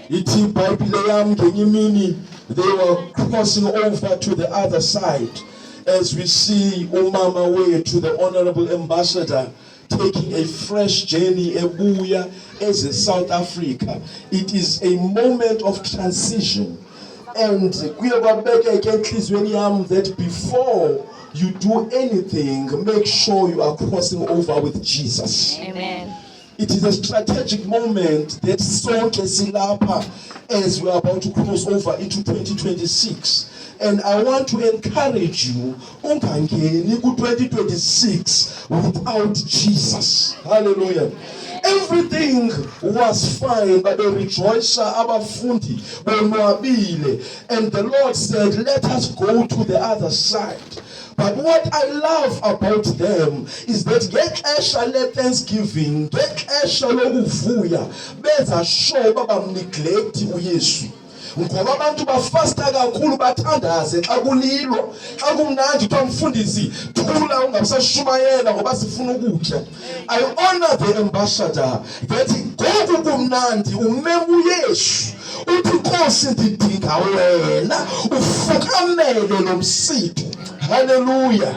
Ithi iBhayibhile yami ngenye imini they were crossing over to the other side as we see umama wethu the honorable ambassador taking a fresh journey ebuya as a South Africa. It is a moment of transition, and kuye kwabeka enhlizweni yami that before you do anything, make sure you are crossing over with Jesus. Amen. It is a strategic moment that sonke silapha as we are about to cross over into 2026. And I want to encourage you, ungangeni ku-2026 without Jesus. Hallelujah. Everything was fine, but they rejoiced abafundi bonwabile. And the Lord said, let us go to the other side. But what I love about them is that ngexesha le-Thanksgiving, ngexesha lokuvuya, benza sure babamneglect uYesu. Ngoba abantu bafasta kakhulu bathandaze xa kulilwa, xa kumnandi kuthiwa mfundisi thula ungabisashumayela ngoba sifuna ukutya. I honor the ambassador that ngoku kumnandi umema uYesu uthi Nkosi ndidinga wena ufukamele lo msitho. Hallelujah.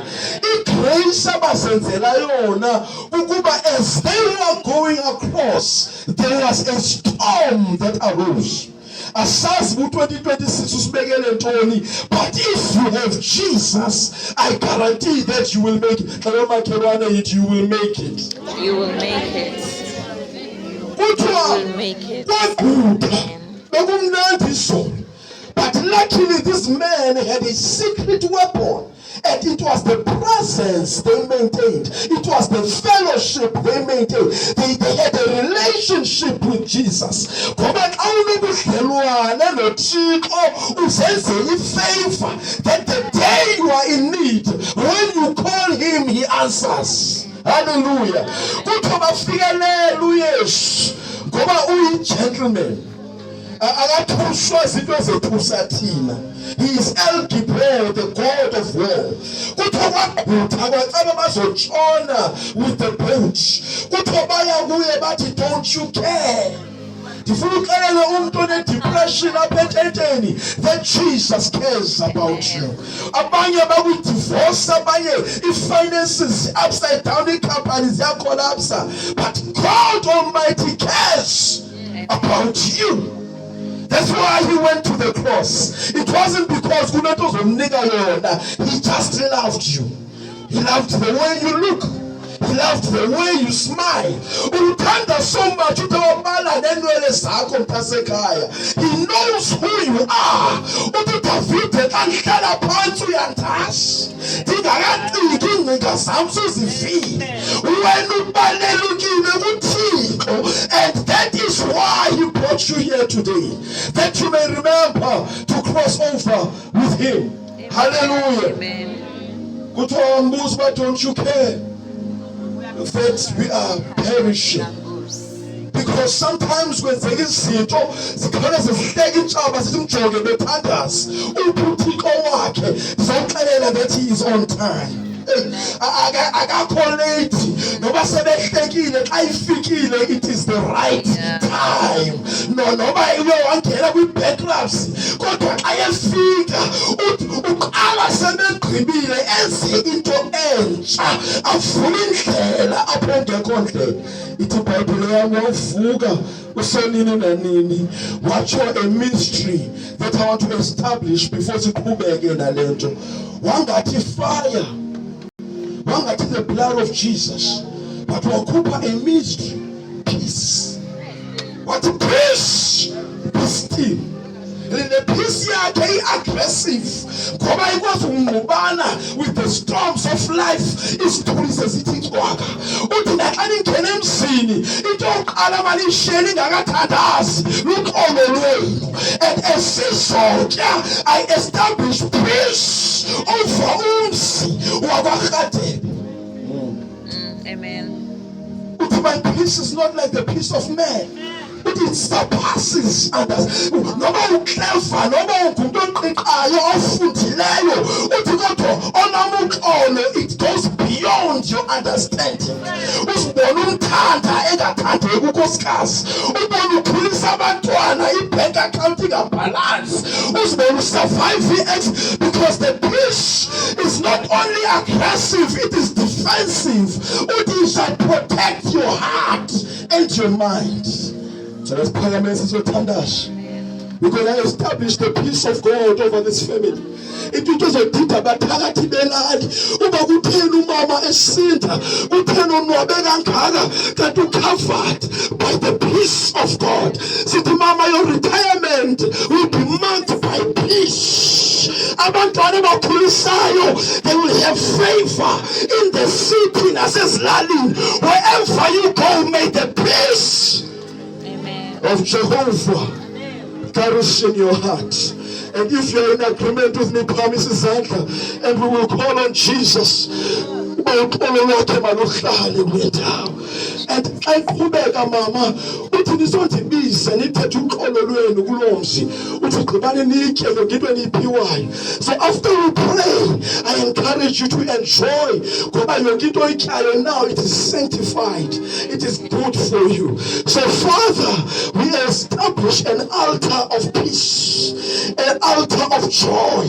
Igrace abasenzela yona ukuba as they were going across, there was a storm that arose. Asazi ku-2026 usibekele ntoni, but if you have Jesus, I guarantee that you will make it. You will make it. You will make it. Kuthiwa You will make it. kwaguda bekumnandi izolo, but luckily this man had a secret weapon. And it was the presence they maintained. It was the fellowship they maintained. They had a relationship with Jesus. That the day you are in need, when you call him, he answers. Hallelujah. Gentleman. He is El Gibor, the God of war. With the bench. Don't you care? Depression that Jesus cares about you. Divorce, if finances upside down, the companies are collapse. But God Almighty cares about you. That's why he went to the cross. It wasn't because he just loved you. He loved the way you look. He loved the way you smile. He knows who you are. And that is why he brought you here today, that you may remember to cross over with him. Amen. Hallelujah. Amen. Don't you care that we are perishing? Because sometimes when there is that he is on time. It is the right time. No, we bankruptcy. Watch a ministry that I want to establish before the one that is fire. One that is the blood of Jesus. But wakupa a ministry. Peace. What peace? Be still. The peace here very aggressive. With the storms of life. It's stories as it is. Look all the way. And as a soldier, I establish peace over Amen. my peace is not like the peace of man. It surpasses others. Noma uclever, noma ungumuntu oqiqayo ofundileyo, uthi kodwa onamuxolo, it goes beyond your understanding. Usibona umthanda engathandeki unkosikazi, ubona ukhulisa abantwana, i-bank account ingabalance, usibona usurvive i-ex, because the peace is not only aggressive, it is defensive. It shall protect your heart and your mind. So let's parliament is your tandash. We're going to establish the peace of God over this family. Into zodida bathakathi belali uba kuthena umama esinda kuthena onwabe kangaka kanti ucovered by the peace of God. Sithi mama, your retirement will be marked by peace. Abantwana abakhulisayo, they will have favor in the city nasezilalini. Wherever you go, may the peace of Jehovah flourish in your heart. And if you are in agreement with me, promise Zandla, and we will call on Jesus. And I qhubeka mama uthi nizondibiza nithethe uxolo lwenu kulomzi uthi gqibane nitye yonke into eniyiphiwayo. So after we pray, I encourage you to enjoy, ngoba yonke into oyityayo now, it is sanctified, it is good for you. So Father, we establish an altar of peace, an altar of joy,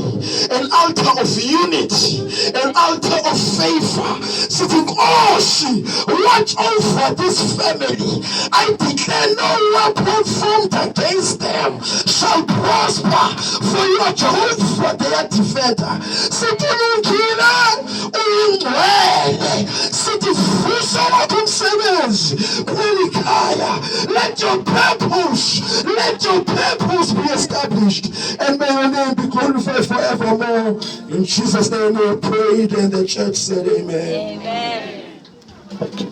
an altar of unity, an altar of favor. Sitting watch over this family. I declare no weapon formed against them shall prosper, for you are Jehovah their defender. Sitting let your purpose be established, and may your name be glorified forevermore. In Jesus' name we prayed, and the church said amen. Amen.